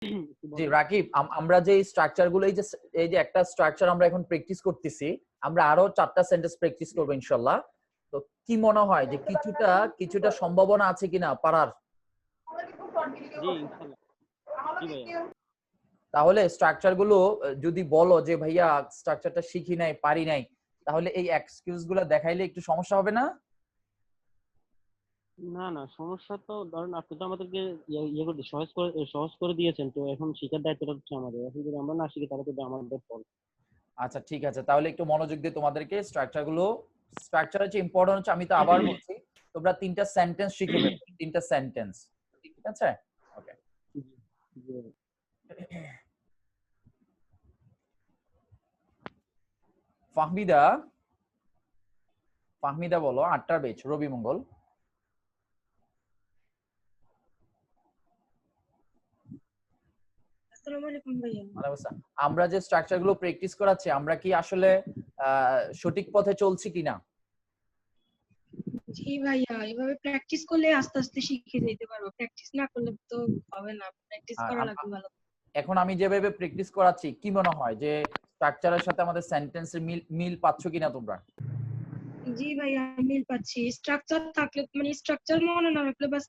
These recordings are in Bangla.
জি রাকিব, আমরা যে স্ট্রাকচার গুলো এই যে একটা স্ট্রাকচার আমরা এখন প্র্যাকটিস করতেছি, আমরা আরো 4টা সেন্টেন্স প্র্যাকটিস করব ইনশাআল্লাহ। তো কি মনে হয় যে কিছুটা কিছুটা সম্ভাবনা আছে কিনা পারার? জি ইনশাআল্লাহ। জি ভাইয়া। তাহলে স্ট্রাকচার গুলো যদি বলো যে ভাইয়া স্ট্রাকচারটা শিখি নাই, পারি নাই, তাহলে এই এক্সকিউজ গুলো দেখাইলে একটু সমস্যা হবে না? না না, সমস্যা তো ধরেন আপনি তো আমাদেরকে ইয়ে করে সহজ করে দিয়েছেন, তো এখন শিখার দায়িত্বটা হচ্ছে আমাদের। এখন যদি আমরা না শিখি তাহলে তো আমাদের ফল। আচ্ছা ঠিক আছে, তাহলে একটু মনোযোগ দিয়ে তোমাদেরকে স্ট্রাকচার গুলো, স্ট্রাকচার হচ্ছে ইম্পর্টেন্ট হচ্ছে, আমি তো আবার বলছি তোমরা 3টা সেন্টেন্স শিখে ফেলো, 3টা সেন্টেন্স, ঠিক আছে? ওকে। জি জি। ফাহমিদা, ফাহমিদা বলো 8টার বেচ রবি মঙ্গল। আসসালামু আলাইকুম ভাইয়া। ওয়ালাইকুম আসসালাম। আমরা যে স্ট্রাকচার গুলো প্র্যাকটিস করাচ্ছি, আমরা কি আসলে সঠিক পথে চলছি কিনা? জি ভাইয়া, এভাবে প্র্যাকটিস করলে আস্তে আস্তে শিখে যেতে পারবো। প্র্যাকটিস না করলে তো হবে না। প্র্যাকটিস আর করা লাগবে ভালো। এখন আমি যেভাবে প্র্যাকটিস করাচ্ছি, কি মনে হয় যে স্ট্রাকচারের সাথে আমাদের সেন্টেন্সের মিল মিল পাচ্ছ কিনা তোমরা? জি ভাইয়া, মিল পাচ্ছি। স্ট্রাকচার থাকলে মানে স্ট্রাকচার মনে না রাখলে বাস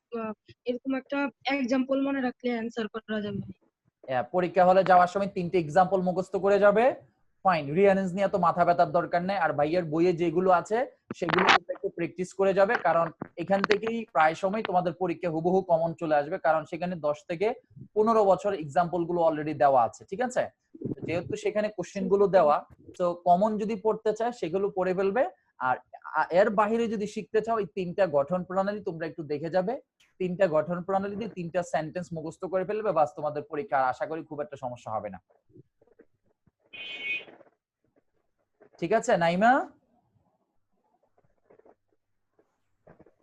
এরকম একটা এক্সাম্পল মনে রাখলে অ্যান্সার করা যাবে। পরীক্ষা হলে যাওয়ার সময় 3টে এক্সাম্পল মুখস্থ করে যাবে, ফাইন। রিয়ারেন্স নিয়ে তো মাথা ব্যথার দরকার নেই। আর ভাইয়ের বইয়ে যেগুলো আছে সেগুলো তোমরা একটু প্র্যাকটিস করে যাবে, কারণ এখান থেকেই প্রায় সময় তোমাদের পরীক্ষা হুবহু কমন চলে আসবে, কারণ সেখানে 10 থেকে 15 বছর এক্সাম্পল গুলো অলরেডি দেওয়া আছে, ঠিক আছে? যেহেতু সেখানে কোশ্চেন গুলো দেওয়া, তো কমন যদি পড়তে চায় সেগুলো পড়ে ফেলবে। আর এর বাইরে যদি শিখতে চাও, এই 3টা গঠন প্রণালী তোমরা একটু দেখে যাবে। 3টা গঠন প্রণালী দিয়ে 3টা সেন্টেন্স মুখস্থ করে ফেলবে, বাস তোমাদের পরীক্ষা আশা করি খুব একটা সমস্যা হবে না। ঠিক আছে নাইমা?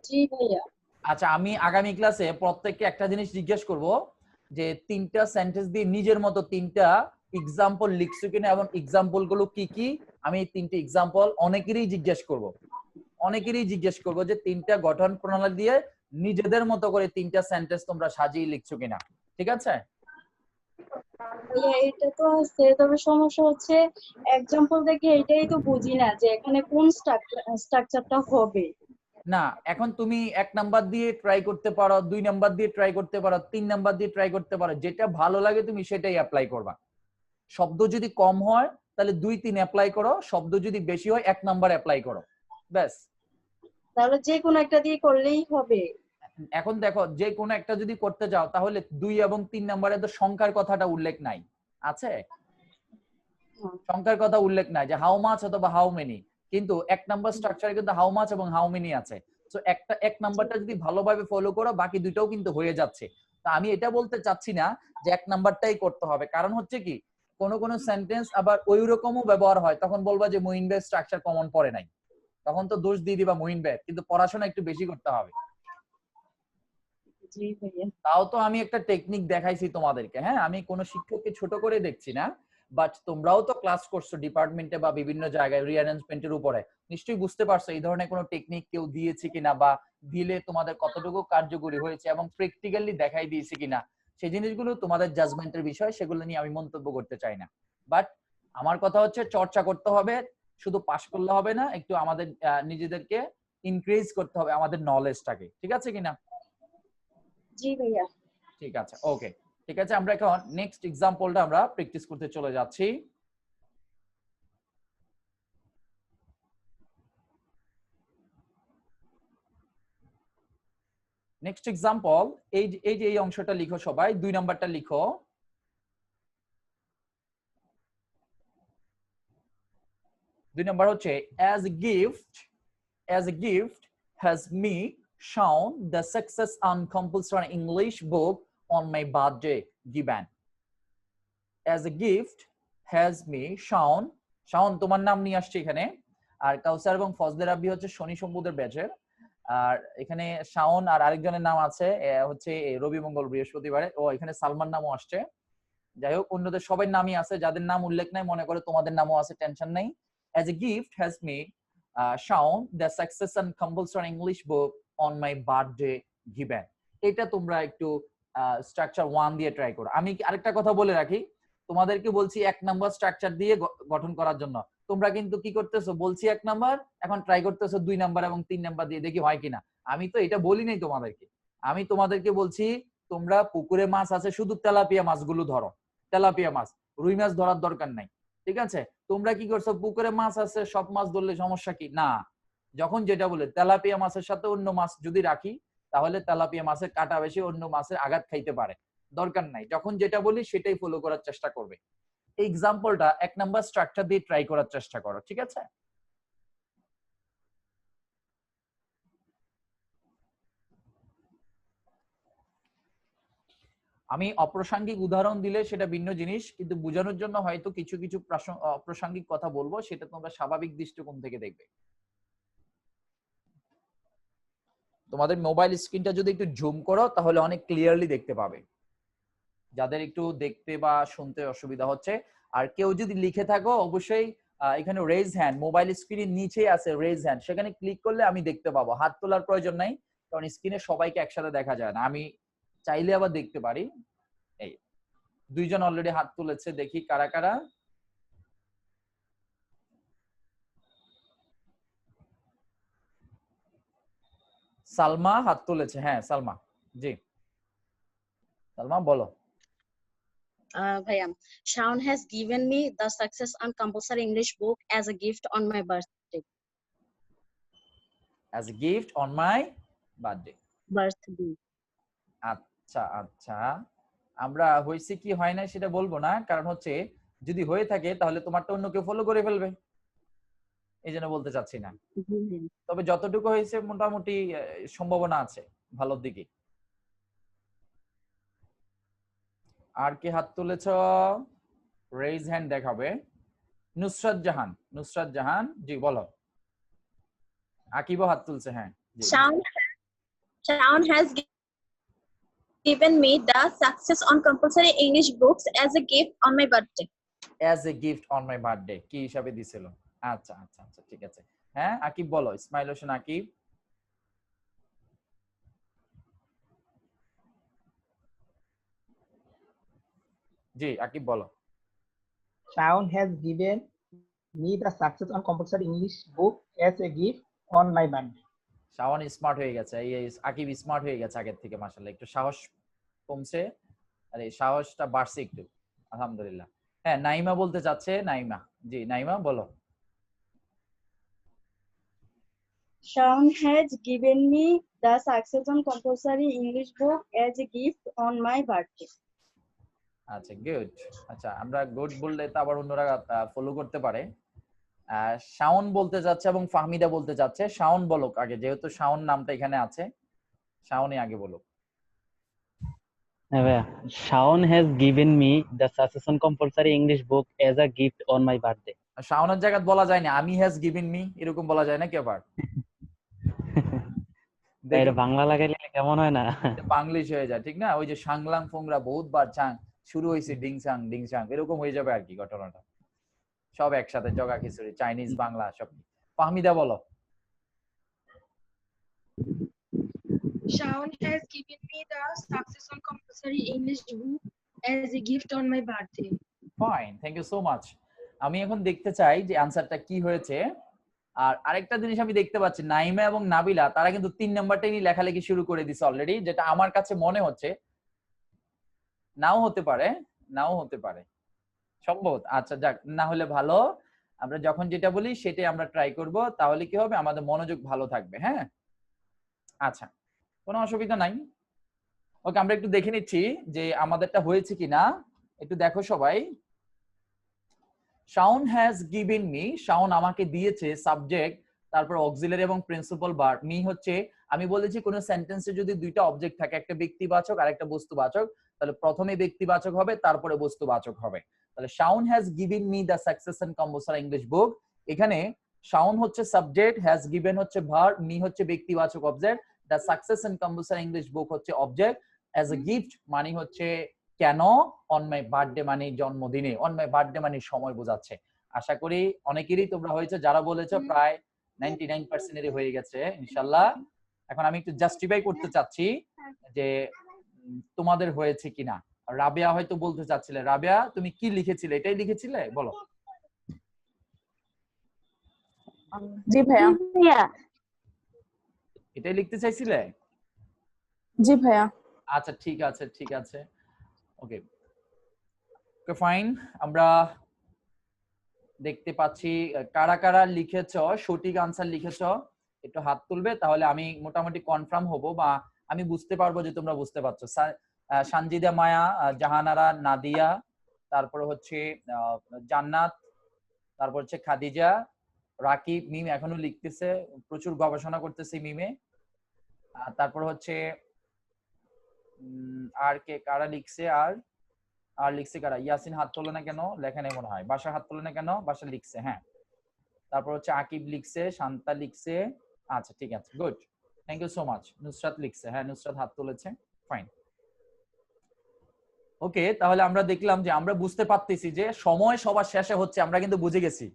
জি ভাইয়া। আচ্ছা, আমি আগামী ক্লাসে প্রত্যেককে একটা জিনিস জিজ্ঞেস করব, যে 3টা সেন্টেন্স দিয়ে নিজের মতো 3টা এক্সাম্পল লিখছো কিনা এবং এক্সাম্পল গুলো কি কি। আমি এই 3টে এক্সাম্পল অনেকেরই জিজ্ঞেস করব যে 3টা গঠন প্রণালী দিয়ে নিজেদের মতো করে 3টা সেন্টেন্স তোমরা সাজিয়ে লিখছো কিনা, ঠিক আছে? ভাইয়া এটা তো আছে, তবে সমস্যা হচ্ছে এক্সাম্পল দেখে এটাই তো বুঝি না যে এখানে কোন স্ট্রাকচারটা হবে। না, এখন তুমি 1 নাম্বার দিয়ে ট্রাই করতে পারো, 2 নাম্বার দিয়ে ট্রাই করতে পারো, 3 নাম্বার দিয়ে ট্রাই করতে পারো, যেটা ভালো লাগে তুমি সেটাই অ্যাপ্লাই করবা। শব্দ যদি কম হয় তাহলে 2-3 অ্যাপ্লাই করো, শব্দ যদি বেশি হয় 1 নাম্বার অ্যাপ্লাই করো, ব্যাস। তাহলে যে কোনো একটা দিয়ে করলেই হবে। এখন দেখো, যে কোনো একটা যদি করতে যাও তাহলে 2 এবং 3 নাম্বারে তো সংখ্যার কথাটা উল্লেখ নাই, আছে? সংখ্যার কথা উল্লেখ নাই যে হাউ মাচ অথবা হাউ মেনি, কিন্তু 1 নাম্বার স্ট্রাকচারে কিন্তু হাউ মাচ এবং হাউ মেনি আছে। সো একটা 1 নাম্বারটা যদি ভালোভাবে ফলো করো, বাকি দুটোও কিন্তু হয়ে যাচ্ছে। তো আমি এটা বলতে চাচ্ছি না যে 1 নাম্বারটাই করতে হবে, কারণ হচ্ছে কি, কোন কোন সেন্টেন্স আবার ওই রকমও ব্যবহার হয়, তখন বলবা যে মুইন ভাই স্ট্রাকচার কমন পড়ে নাই, তখন তো দোষ দিয়ে দিবা মুইন ভাই, কিন্তু পড়াশোনা একটু বেশি করতে হবে। জি ভাইয়া। তাও তো আমি একটা টেকনিক দেখাইছি তোমাদেরকে, হ্যাঁ, আমি কোনো শিক্ষককে ছোট করে দেখছি না, বাট তোমরাও তো ক্লাস করছো ডিপার্টমেন্টে বা বিভিন্ন জায়গায় রিঅ্যারেঞ্জমেন্টের উপরে, নিশ্চয়ই বুঝতে পারছো এই ধরনের কোনো টেকনিক কেউ দিয়েছে কিনা, বা দিলে তোমাদের কতটুকু কার্যকরী হয়েছে এবং প্র্যাকটিক্যালি দেখাই দিয়েছে কিনা। সেই জিনিসগুলো তোমাদের জাজমেন্টের বিষয়, সেগুলো নিয়ে আমি মন্তব্য করতে চাই না। বাট আমার কথা হচ্ছে চর্চা করতে হবে, শুধু পাশ করলে হবে না, একটু আমাদের নিজেদেরকে ইনক্রিজ করতে হবে আমাদের নলেজটাকে, ঠিক আছে কিনা? জি ভাইয়া। ঠিক আছে, ওকে। ঠিক আছে, আমরা এখন নেক্সট এক্সাম্পলটা আমরা প্র্যাকটিস করতে চলে যাচ্ছি। নেক্সট এক্সাম্পল, এই অংশটা লিখো সবাই, 2 নাম্বারটা লিখো। 2 নাম্বার হচ্ছে as a gift has me shown the success on compulsory English book on my birthday given. As a gift has me shown, Shaon তোমার নাম নিয়ে আসছে এখানে, আর কাউসার এবং ফজলে রাব্বি হচ্ছে শনি সম্বুদের ব্যাচের, আর এখানে শাওন আর আরেকজনের নাম আছে হচ্ছে রবি মঙ্গল বৃহস্পতিবারে, ও এখানে সালমান নামও আসছে। যাই হোক, অন্যদের সবাই নামই আছে, যাদের নাম উল্লেখ নাই মনে করে তোমাদের নামও আছে, টেনশন নাই। As a gift has me shown the success and compulsory English book on my birthday given. এটা তোমরা একটু স্ট্রাকচার 1 দিয়ে ট্রাই করো। আমি আরেকটা কথা বলে রাখি, তোমাদেরকে বলছি 1 নাম্বার স্ট্রাকচার দিয়ে গঠন করার জন্য। তোমরা কিন্তু কি করতেছো, বলছি 1 নাম্বার, এখন ট্রাই করতেছো 2 নাম্বার এবং 3 নাম্বার দিয়ে, দেখি হয় কিনা। আমি তো এটা বলি নাই তোমাদেরকে, আমি তোমাদেরকে বলছি তোমরা পুকুরে মাছ আছে, শুধু তেলাপিয়া মাছগুলো ধরো, তেলাপিয়া মাছ, রুই মাছ ধরার দরকার নাই, ঠিক আছে? তোমরা কি করছো, পুকুরে মাছ আছে সব মাছ ধরলে সমস্যা কি? না, যখন যেটা বলে তেলাপিয়া মাছের সাথে অন্য মাছ যদি রাখি, তাহলে তেলাপিয়া মাছের কাঁটা বেশি, অন্য মাছের আঘাত খাইতে পারে, দরকার নাই। যখন যেটা বলি সেটাই ফলো করার চেষ্টা করবে। এই এক্সাম্পলটা 1 নাম্বার স্ট্রাকচার দিয়ে ট্রাই করার চেষ্টা করো, ঠিক আছে? আমি অপ্রাসঙ্গিক উদাহরণ দিলে সেটা ভিন্ন জিনিস, কিন্তু বোঝানোর জন্য হয়তো কিছু কিছু অপ্রাসঙ্গিক কথা বলবো, সেটা তোমরা স্বাভাবিক দৃষ্টিকোণ থেকে দেখবে। তোমাদের মোবাইল স্ক্রিনটা যদি একটু জুম করো তাহলে অনেক ক্লিয়ারলি দেখতে পাবে, যাদের একটু দেখতে বা শুনতে অসুবিধা হচ্ছে। আর কেউ যদি লিখে থাকো অবশ্যই এখানে রেজ হ্যান্ড, মোবাইল স্ক্রিনের নিচেই আছে রেজ হ্যান্ড, সেখানে ক্লিক করলে আমি দেখতে পাবো। হাত তোলার প্রয়োজন নাই, কারণ স্ক্রিনে সবাইকে একসাথে দেখা যায় না, আমি চাইলে আবার দেখতে পারি। এই 2 জন অলরেডি হাত তুলেছে, দেখি কারা কারা। সালমা হাত তুলেছে, হ্যাঁ সালমা, জি সালমা বলো। ভাইয়া, Shaun has given me the Success on Compulsory English book as a gift on my birthday. As a gift on my birthday. Birthday. আচ্ছা আচ্ছা, আমরা হয়েছে কি হয় না সেটা বলবো না, কারণ হচ্ছে যদি হয়ে থাকে তাহলে তোমারটা অন্য কেউ ফলো করে ফেলবে, এই জন্য বলতে চাচ্ছি না। তবে যতটুকু হয়েছে মোটামুটি সম্ভাবনা আছে ভালোর দিকে। আর কি হাত তুলেছ? রেজ হ্যান্ড দেখাবে। নুসরাত জাহান, নুসরাত জাহান জি বলো। আকিবও হাত তুলছে, হ্যাঁ। Shaun has given me the Success on Compulsory English books as a gift on my birthday. As a gift on my birthday কি হিসাবে দিছিল? আচ্ছা আচ্ছা আচ্ছা, ঠিক আছে। হ্যাঁ আকিব বলো, ইসমাইল হোসেন আকিব। জি আকিব বলো। Shaun has given me the Success on Compulsory English book as a gift on my birthday. Shaon smart হয়ে গেছে, এই আকিব স্মার্ট হয়ে গেছে আগের থেকে, মাশাআল্লাহ একটু সাহস কমছে, আরে সাহসটা বাড়ছে একটু, আলহামদুলিল্লাহ। হ্যাঁ নাইমা বলতে চাচ্ছে, নাইমা জি নাইমা বলো। Shaun has given me the Success on Compulsory English book as a gift on my birthday. আচ্ছা গুড। আচ্ছা আমরা গুড বললে তো আবার অন্যরা ফলো করতে পারে। শাওন বলতে যাচ্ছে এবং ফাহমিদা বলতে যাচ্ছে, শাওন বলো আগে, যেহেতু শাওন নামটা এখানে আছে, শাওনই আগে বলো। Shaun has given me the Success on Compulsory English book as a gift on my birthday. শাওনের জায়গায় বলা যায় না আমি হ্যাজ গিভেন মি, এরকম বলা যায় না কি আবার? এটা বাংলা লাগাইলে কেমন হয় না? বাংলিশ হয়ে যায়, ঠিক না? ওই যে সাংলাং ফোংরা বহুতবার চাং শুরু হয়েছে ডিংসাং ডিংসাং, এরকম হয়ে যাবে আর কি ঘটনাটা, সব একসাথে জগা খিচুড়ি, চাইনিজ বাংলা সব। ফাহমিদা বলো। Shaun has given me the Success on Compulsory English book as a gift on my birthday. Fine, thank you so much. আমি এখন দেখতে চাই যে আনসারটা কি হয়েছে। আর আরেকটা জিনিস আমি দেখতে পাচ্ছি, নাইমা এবং নাবিলা তারা কিন্তু 3 নাম্বারটাই নিয়ে লেখালেখি শুরু করে দিছে অলরেডি, যেটা আমার কাছে মনে হচ্ছে, নাও হতে পারে, নাও হতে পারে, সম্ভবত। আচ্ছা যাক, না হলে ভালো, আমরা যখন যেটা বলি সেটাই আমরা ট্রাই করব, তাহলে কি হবে, আমাদের মনোযোগ ভালো থাকবে। হ্যাঁ আচ্ছা, কোনো অসুবিধা নাই। ওকে, আমরা একটু দেখে নিচ্ছি যে আমাদেরটা হয়েছে কিনা, একটু দেখো সবাই। Shaon has given me, Shaon আমাকে দিয়েছে, সাবজেক্ট, তারপর অক্সিলারি এবং প্রিন্সিপাল ভার্ব। মি হচ্ছে, আমি বলেছি কোন সেন্টেন্সে যদি দুইটা অবজেক্ট থাকে, একটা ব্যক্তিবাচক আর একটা বস্তুবাচক, তাহলে প্রথমে ব্যক্তিবাচক হবে তারপরে বস্তুবাচক হবে। তাহলে Shaon has given me the success and composer English book. এখানে শাওন হচ্ছে সাবজেক্ট, হ্যাজ গিভেন হচ্ছে ভার্ব, মি হচ্ছে ব্যক্তিবাচক object, the success and composer English book হচ্ছে অবজেক্ট, অ্যাজ এ গিফট মানে হচ্ছে কেন, অন মাই বার্থডে মানে জন্মদিনে, অন মাই বার্থডে মানে সময় বোঝাচ্ছে। আশা করি অনেকেরই তোমরা হয়েছে, যারা বলেছো প্রায় 99% এরই হয়ে গেছে ইনশাআল্লাহ। এখন আমি একটু জাস্টিফাই করতে চাচ্ছি যে তোমাদের হয়েছে কিনা। রাবেয়া হয়তো বলতে চাচ্ছিলে। রাবেয়া তুমি কি লিখেছিলে? এটাই লিখেছিলে, বলো। জি ভাইয়া। এটাই লিখতে চাইছিলে? জি ভাইয়া। আচ্ছা ঠিক আছে, ঠিক আছে, ওকে ওকে ফাইন। আমরা দেখতে পাচ্ছি কারা কারা লিখেছ, সঠিক আনসার লিখেছ, একটু হাত তুলবে, তাহলে আমি মোটামুটি কনফার্ম হব বা আমি বুঝতে পারবো যে তোমরা বুঝতে পারছো। সানজিদা মায়া, জাহানারা, নাদিয়া, তারপর হচ্ছে জান্নাত, তারপর হচ্ছে খাদিজা, রাকিব, মিম এখনো লিখতেছে, প্রচুর গবেষণা করতেছে মিমে। তারপর হচ্ছে আর কে কারা লিখছে, আর লিখছে কারা? ইয়াসিন হাত তোলে না কেন? লেখা নেই মনে হয়। বাসা হাত তোলে না কেন? বাসা লিখছে, হ্যাঁ। তারপর হচ্ছে আকিব লিখছে, শান্তা লিখছে। আচ্ছা ঠিক আছে, good, thank you so much. Nusrat লিখছে, হ্যাঁ নুসরাত হাত তুলেছে, ফাইন। ওকে, তাহলে আমরা দেখলাম যে আমরা বুঝতে পারতেছি যে সময় সবার শেষে হচ্ছে, আমরা কিন্তু বুঝে গেছি।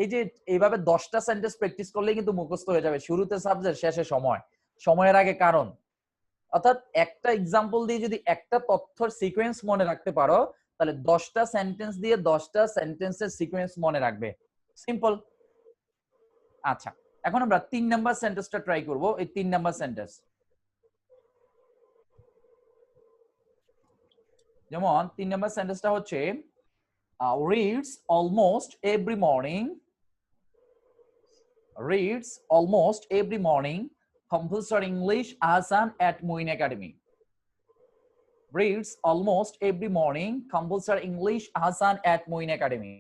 এই যে এইভাবে 10টা সেন্টেন্স প্র্যাকটিস করলেই কিন্তু মুখস্থ হয়ে যাবে। শুরুতে সাবজেক্ট, শেষে সময়, সময়ের আগে কারণ। অর্থাৎ একটা এক্সাম্পল দিয়ে যদি একটা তথ্যের সিকোয়েন্স মনে রাখতে পারো, তাহলে 10টা সেন্টেন্স দিয়ে 10টা সেন্টেন্সের সিকোয়েন্স মনে রাখবে। সিম্পল। আচ্ছা, এখন আমরা 3 নাম্বার সেন্টেন্সটা ট্রাই করব। এই 3 নাম্বার সেন্টেন্স, যেমন 3 নাম্বার সেন্টেন্সটা হচ্ছে reads almost every morning, reads almost every morning compulsory English Ahsan at Muin Academy. Reads almost every morning compulsory English Ahsan at Muin Academy.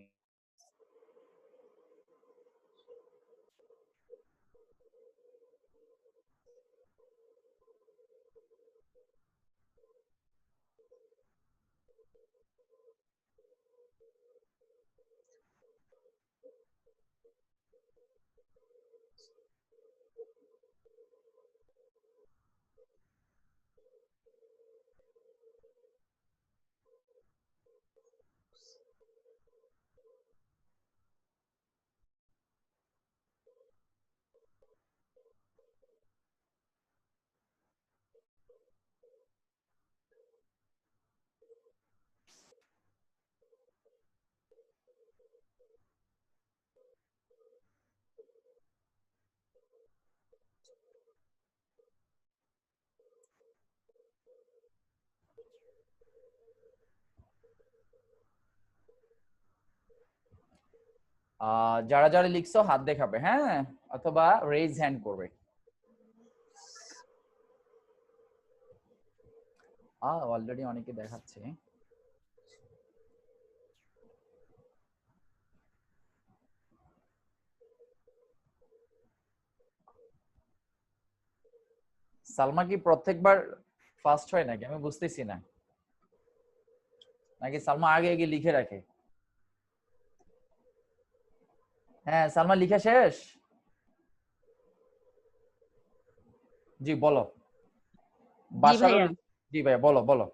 যারা যারা লিখছো হাত দেখাবে, হ্যাঁ, অথবা রেজ হ্যান্ড করবে। অলরেডি অনেকে দেখাচ্ছে। সালমা কি প্রত্যেকবার ফার্স্ট হয় নাকি? আমি বুঝতেছি না, নাকি সালমা আগে আগে লিখে রাখে? হ্যাঁ সালমা লিখা শেষ? জি বলো। বাসার, জি ভাইয়া বলো বলো।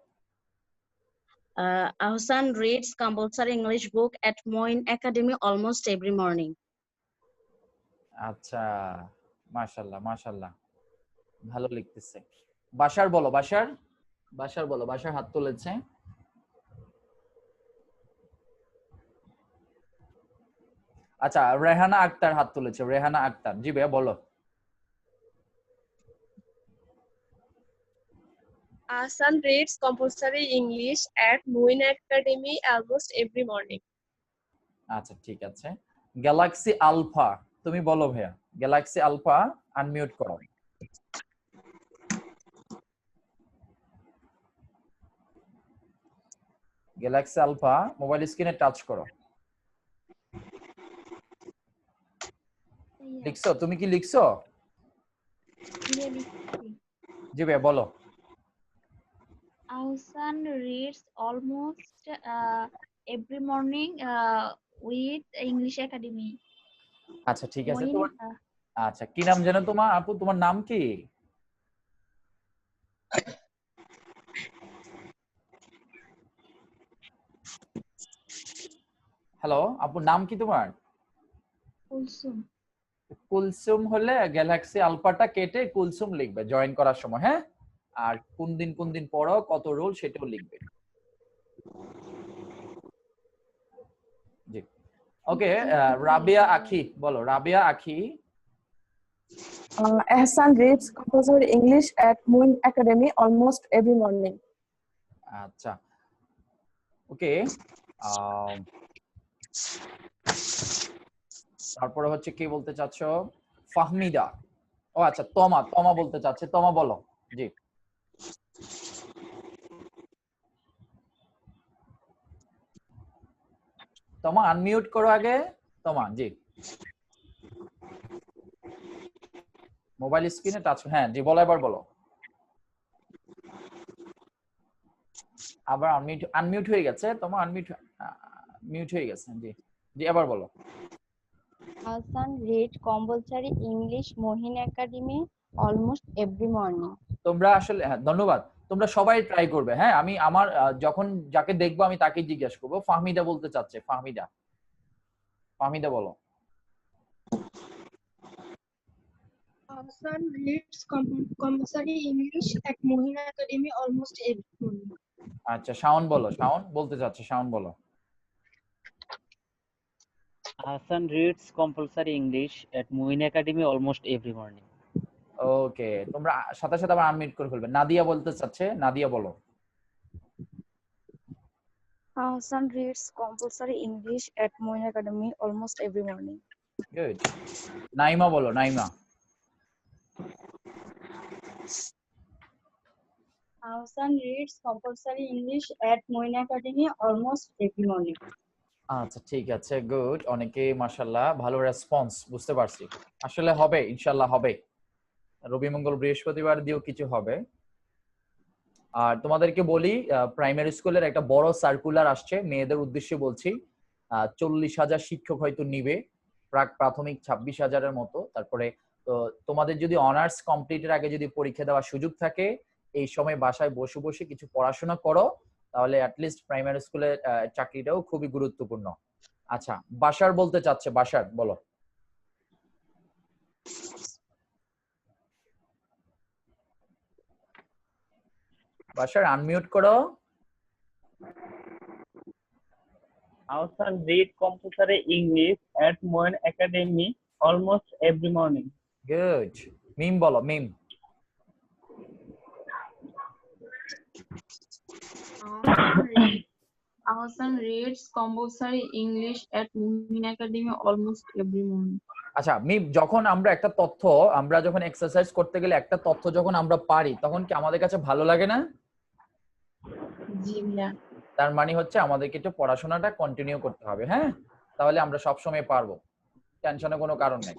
Ahsan reads compulsory English book at Moin Academy almost every morning. আচ্ছা, মাশাআল্লাহ মাশাআল্লাহ, ভালো লিখতেছে। বাসার বলো, বাসার, বাসার বলো, বাসার হাত তুলেছে। আচ্ছা, রেহানা আক্তার হাত তুলেছে, রেহানা আক্তার, জি ভাইয়া বলো। Ahsan reads compulsory English at Muin Academy almost every morning. আচ্ছা ঠিক আছে। গ্যালাক্সি আলফা, তুমি বলো ভাইয়া। গ্যালাক্সি আলফা আনমিউট করো। গ্যালাক্সি আলফা মোবাইল স্ক্রিনে টাচ করো। লিখছো? তুমি কি লিখছো? জি ভাইয়া বলো। Ahsan reads almost every morning with English Academy. আচ্ছা ঠিক আছে। তোমার আচ্ছা কি নাম জানো তোমার আপু? তোমার নাম কি? হ্যালো আপু, নাম কি তোমার? কুলসুম। কুলসুম হলে গ্যালাক্সি আলফাটা কেটে কুলসুম লিখবে জয়েন করার সময়, হ্যাঁ? আর কোন দিন পড়ো, কত রোল সেটাও লিখবে। জি ওকে, রাবিয়া আখি বলো। রাবিয়া আখি Ehsan reads compulsory English at Moon Academy almost every morning. আচ্ছা ওকে, তারপরে হচ্ছে কি বলতে চাচ্ছ? ফাহমিদা। ও আচ্ছা, তমা বলতে চাচ্ছে। তমা বলো। জি তমা আনমিউট করো আগে। তমা জি, মোবাইল স্ক্রিনে টাচ, হ্যাঁ জি বলো, এবার বলো। আবার আনমিউট হয়ে গেছে। তোমার মিউট হয়ে গেছে। জি জি এবার বলো। Ahsan reads compulsory English Mohin Academy almost every morning. তোমরা আসলে, হ্যাঁ ধন্যবাদ, তোমরা সবাই ট্রাই করবে। হ্যাঁ আমি আমার যখন যাকে দেখবো আমি তাকে জিজ্ঞেস করবো। ফাহমিদা বলতে চাচ্ছে। ফাহমিদা বলো। Ahsan reads compulsory English at Mohin Academy almost every morning. আচ্ছা শাওন বলো। শাওন বলতে চাচ্ছে। শাওন বলো। Hassan reads compulsory English at Moin Academy almost every morning. ওকে, তোমরা সাথে সাথে আবার আনমিউট করে ফেলবে। নাদিয়া বলতে চাচ্ছে। নাদিয়া বলো। Ahsan reads compulsory English at Mohin Academy almost every morning. Good. Naima বলো। Naima. Ahsan reads compulsory English at Mohin Academy almost every morning. আচ্ছা ঠিক আছে, গুড। অনেকে মাশাআল্লাহ ভালো রেসপন্স, বুঝতে পারছি। আসলে হবে, ইনশাআল্লাহ হবে। রবি মঙ্গল বৃহস্পতিবার দিয়েও কিছু হবে। আর তোমাদেরকে বলি, প্রাইমারি স্কুলের একটা বড় সার্কুলার আসছে, মেয়েদের উদ্দেশ্যে বলছি। 40,000 শিক্ষক হয়তো নিবে, প্রাথমিক 26,000-এর মতো। তারপরে তো তোমাদের যদি অনার্স কমপ্লিটের আগে যদি পরীক্ষা দেওয়ার সুযোগ থাকে, এই সময় বাসায় বসে বসে কিছু পড়াশোনা করো, তাহলে অ্যাটলিস্ট প্রাইমারি স্কুলের চাকরিটাও খুবই গুরুত্বপূর্ণ। আচ্ছা, বাসার বলতে চাচ্ছে। বাসার বলো। বাসার আনমিউট করো। Hassan reads compulsory English at Moin Academy almost every morning. Good. Mim বলো। Mim. Ahsan reads compulsory English at Mohin Academy almost every morning. আচ্ছা মিম, যখন আমরা একটা তথ্য, আমরা যখন এক্সারসাইজ করতে গেলে একটা তথ্য যখন আমরা পারি, তখন কি আমাদের কাছে ভালো লাগে না? জি ভাইয়া। তার মানে হচ্ছে আমাদেরকে একটু পড়াশোনাটা কন্টিনিউ করতে হবে। হ্যাঁ, তাহলে আমরা সব সময় পারবো, টেনশনের কোনো কারণ নেই।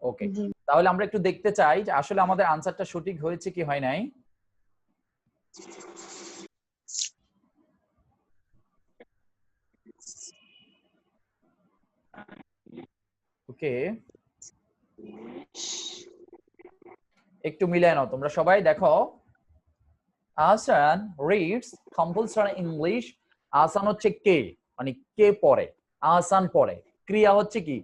ওকে, তাহলে আমরা একটু দেখতে চাই যে আসলে আমাদের আনসারটা সঠিক হয়েছে কি হয় নাই। ওকে, একটু মিলিয়ে নাও তোমরা সবাই। দেখো, Ahsan reads compulsory English. Ahsan হচ্ছে কে, মানে কে পড়ে, আহসান পড়ে। ক্রিয়া হচ্ছে কি,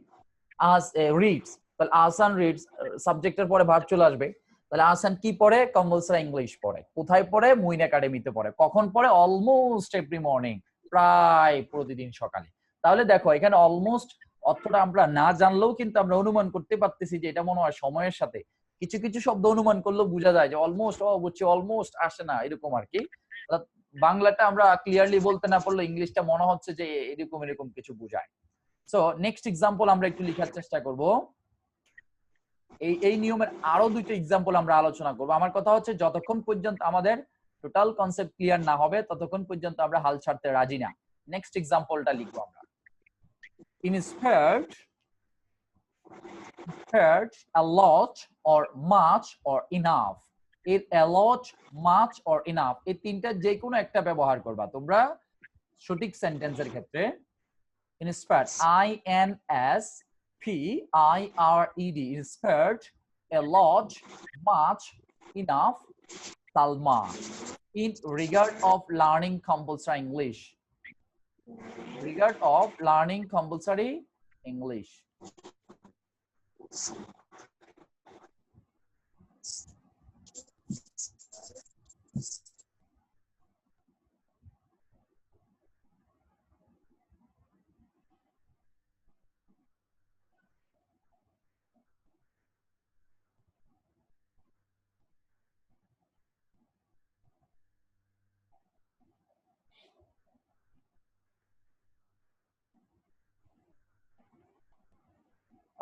রিডস। তাহলে আহসান রিডস, সাবজেক্টের পরে ভার্ব চলে আসবে। তাহলে আহসান কি পড়ে? কম্পালসরি ইংলিশ পড়ে। কোথায় পড়ে? মুইন একাডেমিতে পড়ে। কখন পড়ে? অলমোস্ট এভরি মর্নিং, প্রায় প্রতিদিন সকালে। তাহলে দেখো এখানে অলমোস্ট অর্থটা আমরা না জানলেও কিন্তু আমরা অনুমান করতে পারতেছি যে এটা মনে হয় সময়ের সাথে কিছু কিছু শব্দ অনুমান করলেও বোঝা যায় যে অলমোস্ট, বুঝছি অলমোস্ট আসে না, এরকম আর কি। বাংলাটা আমরা ক্লিয়ারলি বলতে না পারলে ইংলিশটা মনে হচ্ছে যে এরকম এরকম কিছু বোঝায়। সো নেক্সট এক্সাম্পল আমরা একটু লেখার চেষ্টা করব। এই নিয়মের আরো দুইটা এক্সাম্পল আমরা আলোচনা করব। আমার কথা হচ্ছে যতক্ষণ পর্যন্ত আমাদের টোটাল কনসেপ্ট ক্লিয়ার না হবে ততক্ষণ পর্যন্ত আমরা হাল ছাড়তে রাজি না। নেক্সট এক্সাম্পলটা লিখবো আমরা। Inspired, a lot or much or enough। এর a lot, much or enough এই তিনটা যে কোনো একটা ব্যবহার করবা তোমরা সঠিক সেন্টেন্সের ক্ষেত্রে। Inspired, INSPIRED, inspired, a lot, much, enough, Salma, in regard of learning compulsory English, regard of learning compulsory English।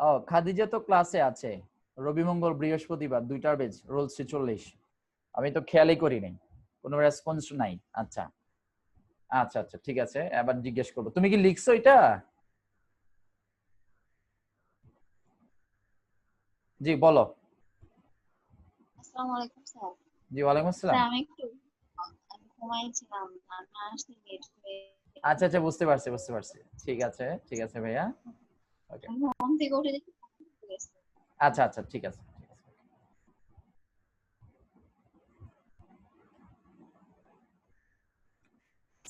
ও খাদিজা তো ক্লাসে আছে, রবি মঙ্গল বৃহস্পতিবার 2টার বেজ, রোল 46। আমি তো খেয়ালই করি নাই, কোনো রেসপন্স নাই। আচ্ছা আচ্ছা আচ্ছা ঠিক আছে, এবার জিজ্ঞেস করবো, তুমি কি লিখছো এটা? জি বলো। আসসালামু আলাইকুম স্যার। জি ওয়ালাইকুম আসসালাম। স্যার আমি একটু ঘুমাইছিলাম, না আসতে লেট হয়ে আচ্ছা আচ্ছা বুঝতে পারছি বুঝতে পারছি, ঠিক আছে ভাইয়া, ওকে। আমি ঘুম থেকে উঠে দেখি আচ্ছা আচ্ছা ঠিক আছে।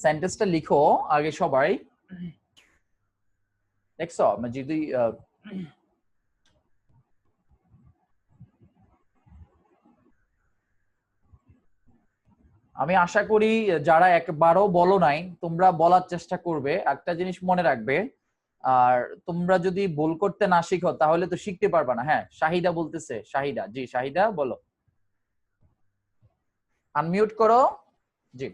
সেন্টেন্সটা লিখো আগে সবাই, দেখছো যদি আমি আশা করি যারা একবারও বলো নাই তোমরা বলার চেষ্টা করবে। একটা জিনিস মনে রাখবে, আর তোমরা যদি ভুল করতে না শিখো তাহলে তো শিখতে পারবা না। হ্যাঁ শাহিদা বলতেছে, শাহিদা, জি শাহিদা বলো, আনমিউট করো। জি।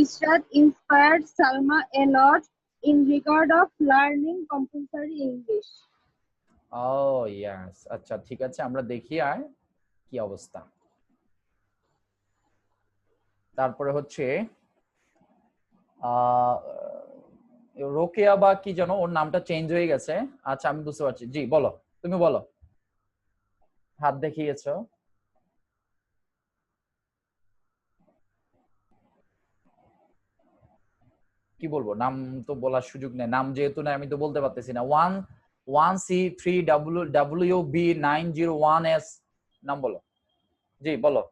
Israt inspired Salma a lot in regard of learning compulsory English. ও ইয়াস, আচ্ছা ঠিক আছে, আমরা দেখি আর কি অবস্থা। তারপরে হচ্ছে রোকেয়া বা কি যেন, ওর নামটা চেঞ্জ হয়ে গেছে। আচ্ছা আমি বুঝতে পারছি, জি বলো, তুমি বলো, হাত দেখিয়েছো। কি বলবো, নাম তো বলার সুযোগ নেই, নাম যেহেতু না আমি তো বলতে পারতেছি না। 1C3WB901S, নাম বলো। জি বলো।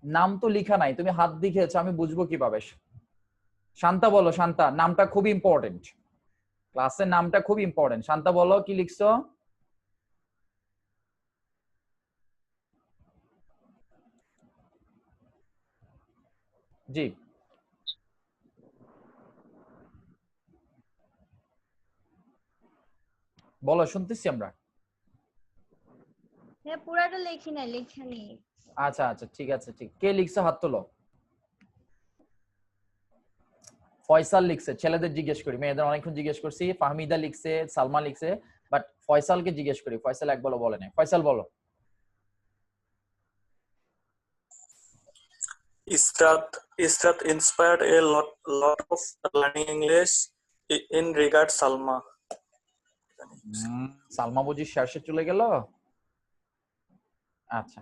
নাম তো লিখা নাই, তুমি হাত দেখিয়েছো, আমি বুঝবো কিভাবে? শান্তা বলো, শান্তা, নামটা খুব ইম্পর্টেন্ট, ক্লাসের নামটা খুব ইম্পর্টেন্ট। শান্তা বলো কি লিখছো? জি বলো, শুনতেছি আমরা। হ্যাঁ পুরাটা লিখি না, লিখেনি। আচ্ছা আচ্ছা ঠিক আছে, ঠিক, কে লিখছো হাত তোলো। ফয়সাল লিখছে, ছেলেদের জিজ্ঞেস করি, মেয়েদের অনেকক্ষণ জিজ্ঞেস করছি। ফাহমিদা লিখছে, সালমা লিখছে, বাট ফয়সালকে জিজ্ঞেস করি, ফয়সাল এক বলো বলে নাই। ফয়সাল বলো। Israt inspired a lot of learning English in regard Salma. Salma বুঝি শেষে চলে গেল। আচ্ছা,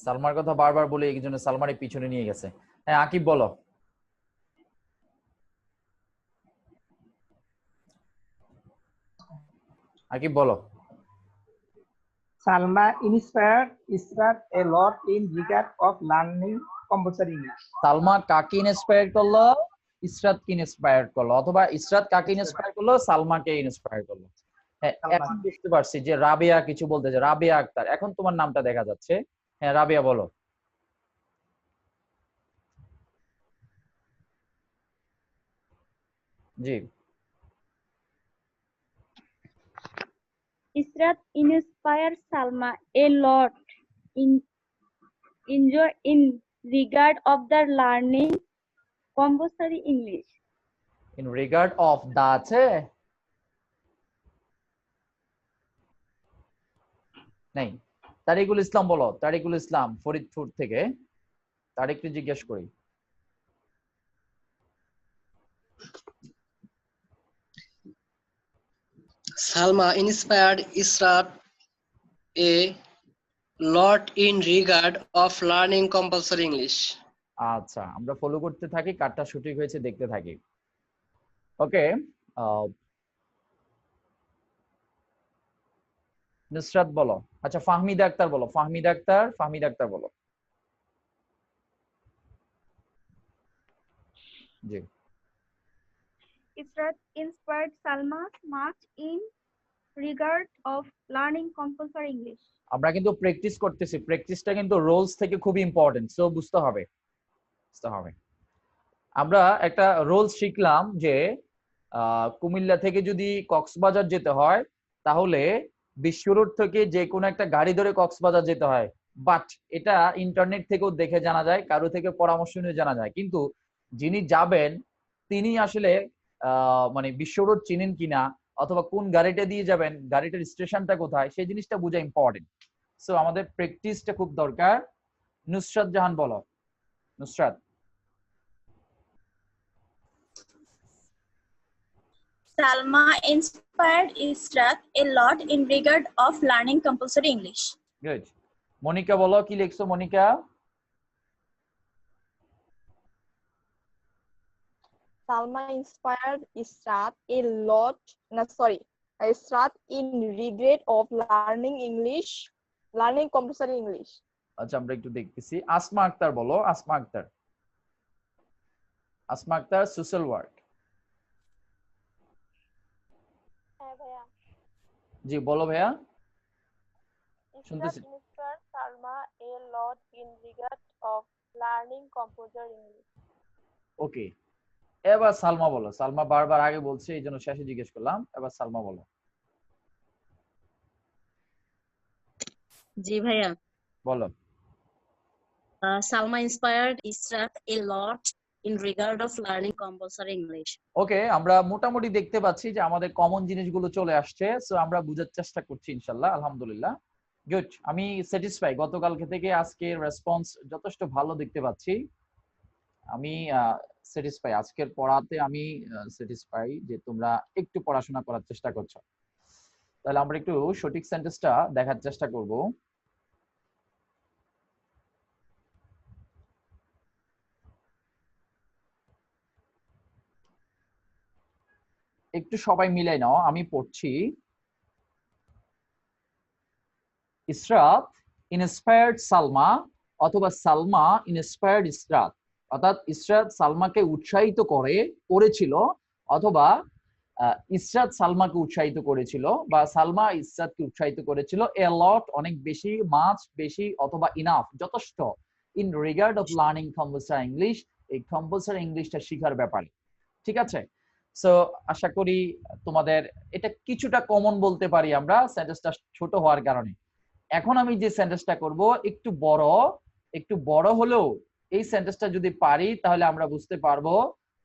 সালমার কথা বারবার বলে এই জন্য সালমার পিছনে নিয়ে গেছে। হ্যাঁ আকিব বলো। আকিব বলো। Salma inspired Israt a lot in regard of learning compulsory English. Salma কাকে ইন্সপায়ার করলো? ইসরাতকে ইন্সপায়ার করলো, অথবা ইসরাত কাকে ইন্সপায়ার করলো? সালমাকে ইন্সপায়ার করলো। হ্যাঁ এখন বুঝতে পারছি যে রাবেয়া কিছু বলতেছে, রাবেয়া আক্তার, এখন তোমার নামটা দেখা যাচ্ছে। হ্যাঁ রাবেয়া বলো। জি। Israt inspired Salma a lot in regard of the learning compulsory English. In regard of the আছে নাই? তারিকুল ইসলাম বলো, তারিকুল ইসলাম ফরিদপুর থেকে, তারিককে জিজ্ঞেস করি। Salma inspired Israt a lot in regard of learning compulsory English. আচ্ছা আমরা ফলো করতে থাকি, কারটা সঠিক হয়েছে দেখতে থাকি। ওকে, নুসরাত বলো। আচ্ছা ফাহমিদা আক্তার বলো, ফাহমিদা আক্তার বলো। জি। Israt inspired Salma much in regard of learning compulsory English. আমরা কিন্তু প্র্যাকটিস করতেছি, প্র্যাকটিসটা কিন্তু রোলস থেকে খুব ইম্পর্টেন্ট, সো বুঝতে হবে। আমরা একটা রোলস শিখলাম যে কুমিল্লা থেকে যদি কক্সবাজার যেতে হয় তাহলে বিশ্ব রোড থেকে যে কোনো একটা গাড়ি ধরে কক্সবাজার যেতে হয়, বাট এটা ইন্টারনেট থেকেও দেখে জানা যায়, কারো থেকে পরামর্শ নিয়ে জানা যায়, কিন্তু যিনি যাবেন তিনি আসলে মানে বিশ্ব রোড চিনেন কিনা অথবা কোন গাড়িটা দিয়ে যাবেন, গাড়িটার স্টেশনটা কোথায়, সেই জিনিসটা বোঝা ইম্পর্টেন্ট। সো আমাদের প্র্যাকটিসটা খুব দরকার। নুসরাত জাহান বলো। Nusrat. Salma inspired Israt a lot in regard of learning compulsory English. Good. Monika বলো, কি লিখছো Monika? Salma inspired Israt in regret of learning compulsory English. আচ্ছা আমরা একটু দেখতেছি। আসমা আক্তার বলো। আসমা আক্তার। Asma Akter social work. হ্যাঁ ভাইয়া। জি বলো ভাইয়া, শুনতেছি। Israt inspired Salma a lot in regard of learning compulsory English. ওকে, এবার সালমা বলো। সালমা বারবার আগে বলছে, এই জন্য শেষে জিজ্ঞেস করলাম। এবার সালমা বলো। জি ভাইয়া। বলো। Salma inspired Israt a lot in regard of learning compulsory English. ওকে, আমরা মোটামুটি দেখতে পাচ্ছি যে আমাদের কমন জিনিসগুলো চলে আসছে। সো আমরা বুঝার চেষ্টা করছি ইনশাআল্লাহ, আলহামদুলিল্লাহ। গুড, আমি স্যাটিসফাই। গতকালকে থেকে আজকের রেসপন্স যথেষ্ট ভালো দেখতে পাচ্ছি। আমি স্যাটিসফাই, আজকের পড়াতে আমি স্যাটিসফাই যে তোমরা একটু পড়াশোনা করার চেষ্টা করছো। তাহলে আমরা একটু সঠিক সেন্টেন্সটা দেখার চেষ্টা করব। একটু সবাই মিলাই নাও, আমি পড়ছি। ইসরাত ইন্সপায়ার্ড সালমা, অথবা সালমা ইন্সপায়ার্ড ইসরাত। অর্থাৎ ইসরাত সালমাকে উৎসাহিত করেছিল, অথবা ইসরাত সালমাকে উৎসাহিত করেছিল, বা সালমা ইসরাতকে উৎসাহিত করেছিল। এ লট অনেক বেশি, মাচ বেশি, অথবা ইনাফ যথেষ্ট, in regard of learning compulsory English, এই কম্পালসারি ইংলিশটা শেখার ব্যাপারে। ঠিক আছে? সো আশা করি তোমাদের এটা কিছুটা কমন বলতে পারি আমরা, সেন্টেন্সটা ছোট হওয়ার কারণে। এখন আমি যে সেন্টেন্সটা করব একটু বড় হলেও এই সেন্টেন্সটা যদি পারি তাহলে আমরা বুঝতে পারবো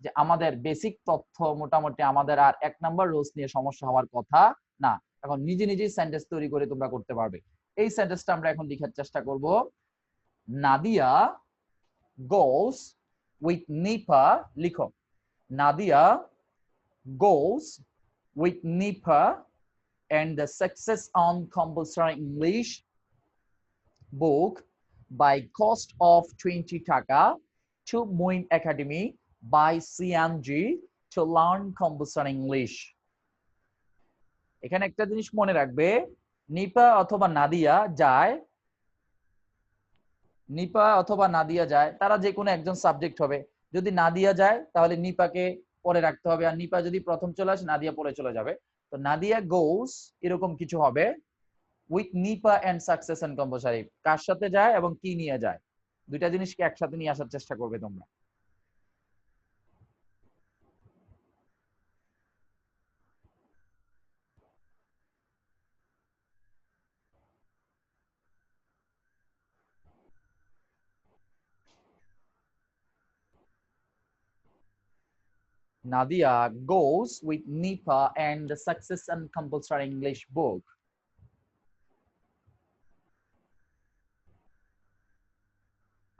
যে আমাদের বেসিক তথ্য মোটামুটি আমাদের আর 1 নাম্বার রুলস নিয়ে সমস্যা হওয়ার কথা না। এখন নিজে নিজেই সেন্টেন্স তৈরি করে তোমরা করতে পারবে। এই সেন্টেন্সটা আমরা এখন লেখার চেষ্টা করব। নাদিয়া গোস উইথ নিপা। লিখো, Nadia goes with NIPA and the Success on Compulsory English book by cost of 20 taka to Muin Academy by CMG to learn compulsory English. এখানে একটা জিনিস মনে রাখবে, নিপা অথবা নাদিয়া যায়, তারা যে কোনো একজন সাবজেক্ট হবে। যদি নাদিয়া যায় তাহলে নিপাকে পরে রাখতে হবে, আর নিপা যদি প্রথম চলে আসে নাদিয়া পরে চলে যাবে। তো নাদিয়া গোস এরকম কিছু হবে, with Nipa and success and compulsory. কার সাথে যায় এবং কি নিয়ে যায়, দুইটা জিনিসকে একসাথে নিয়ে আসার চেষ্টা করবে তোমরা। Nadia goes with NIPA and the Success and Compulsory English book.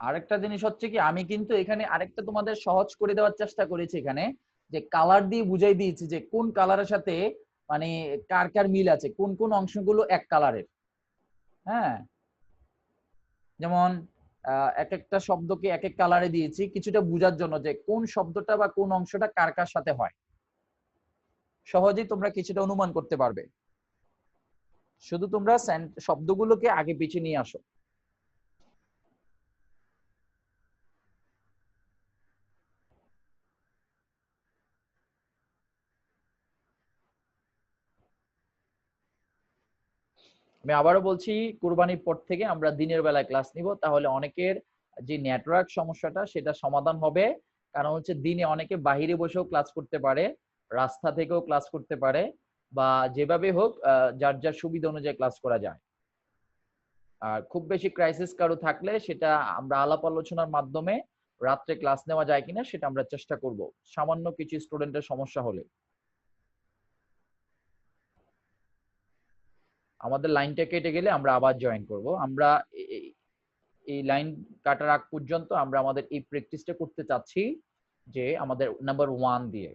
আরেকটা জিনিস হচ্ছে কি, আমি কিন্তু এখানে আরেকটা তোমাদের সহজ করে দেওয়ার চেষ্টা করেছি। এখানে যে কালার দিয়ে বুঝাই দিয়েছি যে কোন কালারের সাথে মানে কার কার মিল আছে, কোন কোন অংশগুলো এক কালারের। হ্যাঁ, যেমন এক একটা শব্দকে এক এক কালারে দিয়েছি কিছুটা বোঝার জন্য যে কোন শব্দটা বা কোন অংশটা কার কার সাথে হয়। সহজেই তোমরা কিছুটা অনুমান করতে পারবে, শুধু তোমরা শব্দগুলোকে আগে পিছিয়ে নিয়ে আসো। আমি আবারও বলছি, কুরবানির পর থেকে আমরা দিনের বেলায় ক্লাস নিব, তাহলে অনেকের যে নেটওয়ার্ক সমস্যাটা সেটা সমাধান হবে। কারণ হচ্ছে দিনে অনেকে বাহিরে বসেও ক্লাস করতে পারে, রাস্তা থেকেও ক্লাস করতে পারে, বা যেভাবে হোক যার যার সুবিধা অনুযায়ী ক্লাস করা যায়। আর খুব বেশি ক্রাইসিস কারো থাকলে সেটা আমরা আলাপ আলোচনার মাধ্যমে রাত্রে ক্লাস নেওয়া যায় কিনা সেটা আমরা চেষ্টা করব, সামান্য কিছু স্টুডেন্টের সমস্যা হলে। আমাদের লাইনটা কেটে গেলে আমরা আবার জয়েন করব। আমরা এই লাইন কাটার আগ পর্যন্ত আমরা আমাদের এই প্র্যাকটিসটা করতে চাচ্ছি যে আমাদের নাম্বার 1 দিয়ে।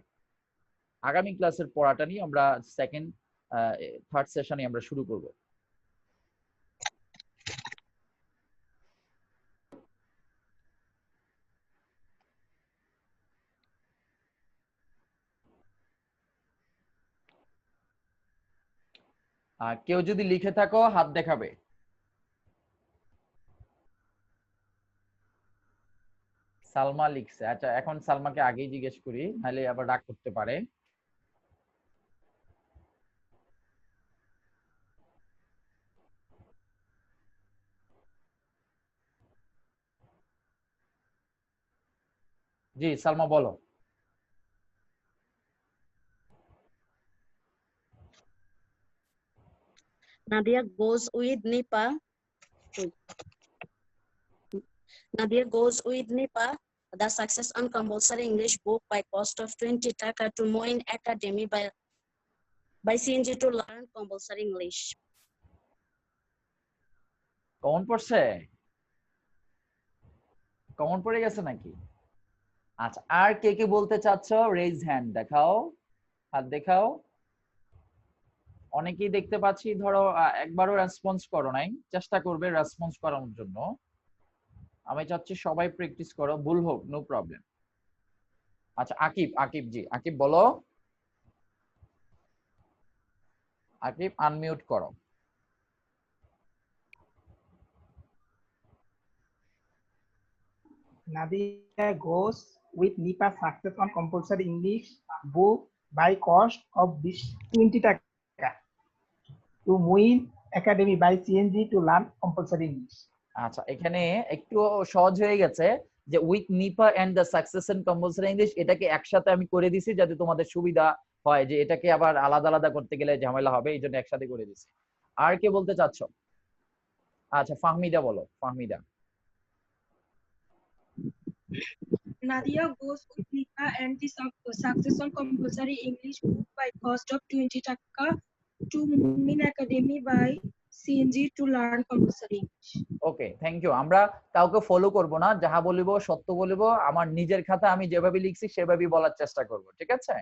আগামী ক্লাসের পড়াটা নিয়ে আমরা সেকেন্ড থার্ড সেশনে আমরা শুরু করব। কেউ যদি লিখে থাকো হাত দেখাবে। সালমা লিখছে। আচ্ছা, এখন সালমাকে আগেই জিজ্ঞেস করি, নাহলে আবার রাগ করতে পারে। জি সালমা বলো। Nadia goes with Nipa. Nadia goes with Nipa, the Success on Compulsory English book by cost of 20 taka to Moin Academy by CNG to learn compulsory English. Common পড়ছে? কমন পড়ে গেছে নাকি? আচ্ছা, আর কে কে বলতে চাচ্ছ রেজ হ্যান্ড দেখাও, হাত দেখাও। অনেকেই দেখতে পাচ্ছি ধরো একবারও রেসপন্স করো নাই, চেষ্টা করবে রেসপন্স করানোর জন্য। আমি চাচ্ছি সবাই প্র্যাকটিস করো, ভুল হোক নো প্রবলেম। আচ্ছা আকিব, আকিব জি, আকিব বলো। আকিব আনমিউট করো। Nadia goes with Nipa Success on Compulsory English book by cost of this 20 taka to Moin Academy by CNG to learn compulsory English. আচ্ছা, এখানে একটু সহজ হয়ে গেছে যে with Nipa and the success in compulsory English, এটাকে একসাথে আমি করে দিছি যাতে তোমাদের সুবিধা হয়, যে এটাকে আবার আলাদা আলাদা করতে গেলে ঝামেলা হবে, এই জন্য একসাথে করে দিছি। আর কে বলতে চাচ্ছ? আচ্ছা ফাহমিদা বলো, Fahmida. Nadia goes with Nipa and the Success on Compulsory English book by cost of 20 taka to Moin Academy by CNG to learn compulsory English. Okay, thank you. আমরা কাউকে ফলো করব না, যাহা বলিব সত্য বলিব, আমার নিজের খাতা আমি যেভাবে লিখছি সেভাবেই বলার চেষ্টা করব, ঠিক আছে?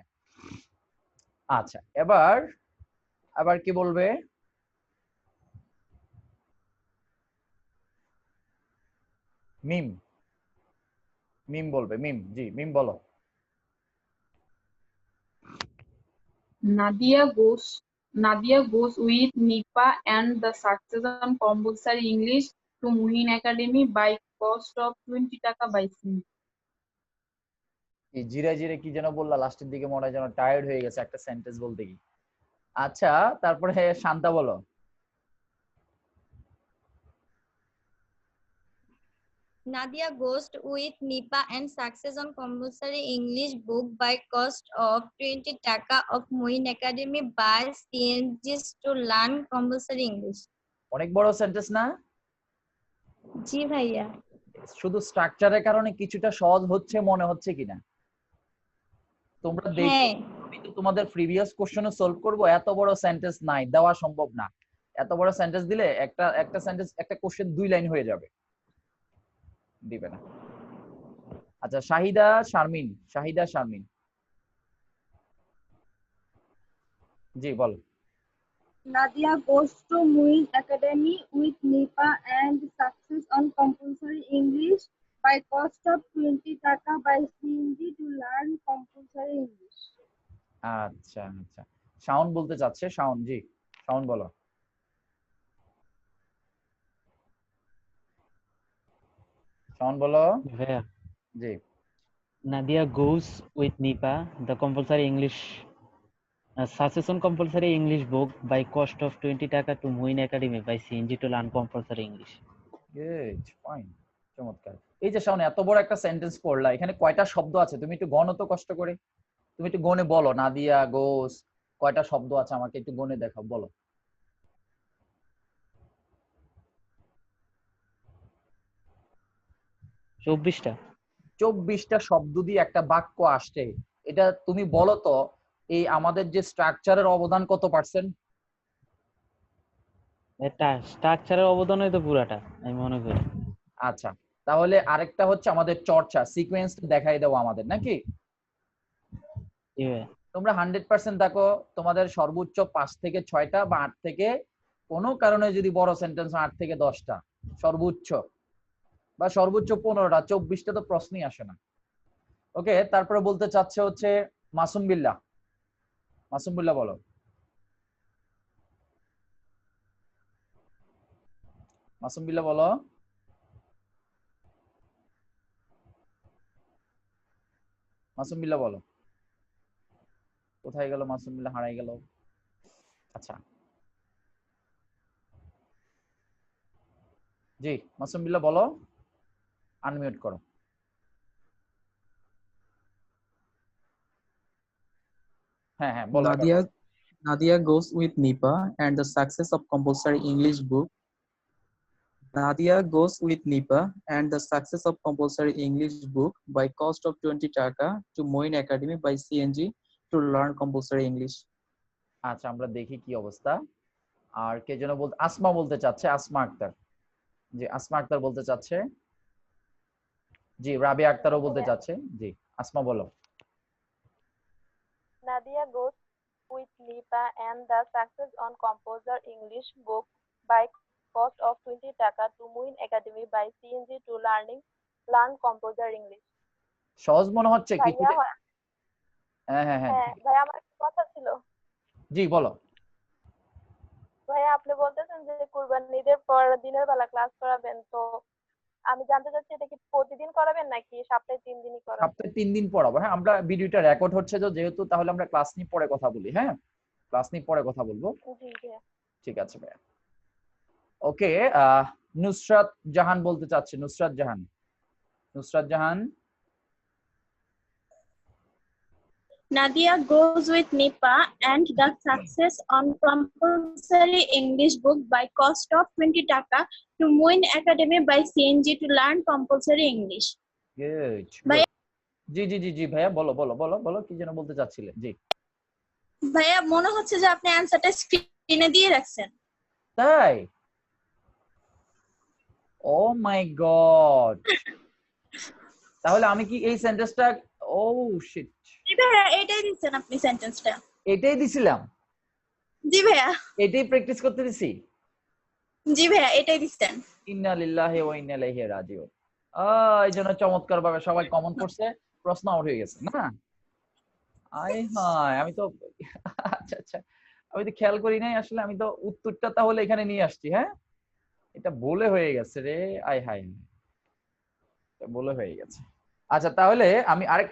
আচ্ছা, এবার কি বলবে? মিম, মিম বলবে। মিম জি, মিম বলো। Nadia goes with Nipa and the Success on Compulsory English to Moin Academy by cost of 20 taka by CNG. এই জিরা জিরে কি যেন বললা লাস্টের দিকে, মনে হয় যেন টায়ার্ড হয়ে গেছে একটা সেন্টেন্স বলতে গিয়ে। আচ্ছা, তারপরে শান্তা বলো। Nadia goes with Nipa and Success on Compulsory English book by cost of 20 taka of Moin Academy by CNG to learn compulsory English. অনেক বড় সেন্টেন্স না? জি ভাইয়া। শুধু স্ট্রাকচারের কারণে কিছুটা সহজ হচ্ছে মনে হচ্ছে কিনা? তোমরা দেখো, আমি তো তোমাদের প্রিভিয়াস কোশ্চেনও সলভ করব, এত বড় সেন্টেন্স নাই, দেওয়া সম্ভব না। এত বড় সেন্টেন্স দিলে একটা সেন্টেন্স একটা কোশ্চেন 2 লাইন হয়ে যাবে, দিবে না। আচ্ছা শাহিদা শারমিন, শাহিদা শারমিন জি বল। Nadia goes to Moin Academy with Nipa and Success on Compulsory English by cost of 20 taka by CNG to learn compulsory English. আচ্ছা আচ্ছা, শাওন বলতে চাচ্ছে। শাওন জি, শাওন বলো। শাওন বলো জি। Nadia goes with Nipa, the compulsory English Success on Compulsory English book by cost of 20 taka to Moin Academy by CNG to learn compulsory English. Good, fine, চমৎকার। এই যে শাওন এত বড় একটা সেন্টেন্স পড়লা, এখানে কয়টা শব্দ আছে তুমি একটু গণো তো কষ্ট করে, তুমি একটু গণে বলো। নাদিয়া গোস কয়টা শব্দ আছে আমাকে একটু গণে দেখাও, বলো। 24টা। 24টা শব্দ দিয়ে একটা বাক্য আসছে। এটা তুমি বলো তো এই আমাদের যে স্ট্রাকচারের অবদান কত পার্সেন্ট? এটা স্ট্রাকচারের অবদানই তো পুরাটা আমি মনে করি। আচ্ছা, তাহলে আরেকটা হচ্ছে আমাদের চর্চা, সিকোয়েন্স দেখাই দাও আমাদের নাকি? তোমরা 100% দেখো তোমাদের সর্বোচ্চ 5 থেকে 6টা বা 8 থেকে কোনো কারণে যদি বড় সেন্টেন্স 8 থেকে 10টা সর্বোচ্চ, বা সর্বোচ্চ 15টা, 24টা তো প্রশ্নই আসে না। ওকে, তারপরে বলতে চাচ্ছে হচ্ছে মাসুম বিল্লাহ। মাসুম বিল্লাহ বলো। মাসুম বিল্লাহ বলো। মাসুম বিল্লাহ বলো। কোথায় গেল মাসুম বিল্লাহ? হারাই গেল। আচ্ছা, জি মাসুম বিল্লাহ বলো, আনমিউট করো। হ্যাঁ হ্যাঁ বলো। Nadia goes with Nipa and the success of compulsory English book. Nadia goes with Nipa and the success of compulsory English book by cost of 20 taka to Moin Academy by CNG to learn compulsory English. আচ্ছা, আমরা দেখি কি অবস্থা। আর কে যেন বলতে, আসমা বলতে চাচ্ছে, আসমা আক্তার। জি আসমা আক্তার বলতে চাচ্ছে। জি রাবিয়া আক্তারও বলতে চাচ্ছে। জি আসমা বলো। Nadia goes with Nipa and the success on composer English book by cost of 20 taka to Muin Academy by CNG to learn composer English. সহজ মনে হচ্ছে কি? হ্যাঁ হ্যাঁ হ্যাঁ ভাই আমার একটা কথা ছিল। জি বলো। ভাই আপনি বলতেছেন যে কুরবানির ঈদের পর দিনের বেলা ক্লাস করাবেন, তো আমি জানতে চাচ্ছি এটা কি প্রতিদিন করাবেন নাকি সপ্তাহে 3 দিনই করাবেন? সপ্তাহে 3 দিন পড়াবো। হ্যাঁ, আমরা ভিডিওটা রেকর্ড হচ্ছে তো যেহেতু, তাহলে আমরা ক্লাস নিয়ে পরে কথা বলি। হ্যাঁ, ক্লাস নিয়ে পরে কথা বলবো। জি জি ঠিক আছে ভাইয়া। ওকে, নুসরাত জাহান বলতে চাচ্ছে। Nusrat Jahan. Nusrat Jahan. Nadia goes with Nipa and the success on compulsory English book by cost of 20 taka to Muin Academy by CNG to learn compulsory English. Good. ভাইয়া জি জি জি জি ভাইয়া বলো বলো বলো বলো কি যেন বলতে চাচ্ছিলেন। জি ভাইয়া মনে হচ্ছে যে আপনি অ্যানসারটা স্ক্রিনে দিয়ে রাখছেন। তাই? ও মাই গড, তাহলে আমি কি এই সেন্টেন্সটা, ও শিট, জি ভাইয়া এটাই দিচ্ছেন আপনি সেন্টেন্সটা। এটাই দিছিলাম? জি ভাইয়া এটাই প্র্যাকটিস করতে দিছি? জি ভাইয়া এটাই দিচ্ছেন। ইন্না লিল্লাহি ওয়া ইন্না ইলাইহি রাজিউন। এই জন্য চমৎকার ভাবে সবাই কমন করছে, প্রশ্ন আউট হয়ে গেছে না? আয় হায়, আমি তো আচ্ছা আচ্ছা, আমি তো খেয়াল করি নাই আসলে। আমি তো উত্তরটা তাহলে এখানে নিয়ে আসছি। হ্যাঁ, এটা বলে হয়ে গেছে রে। আয় হায়, এটা বলে হয়ে গেছে। আচ্ছা, তাহলে আমি আরেক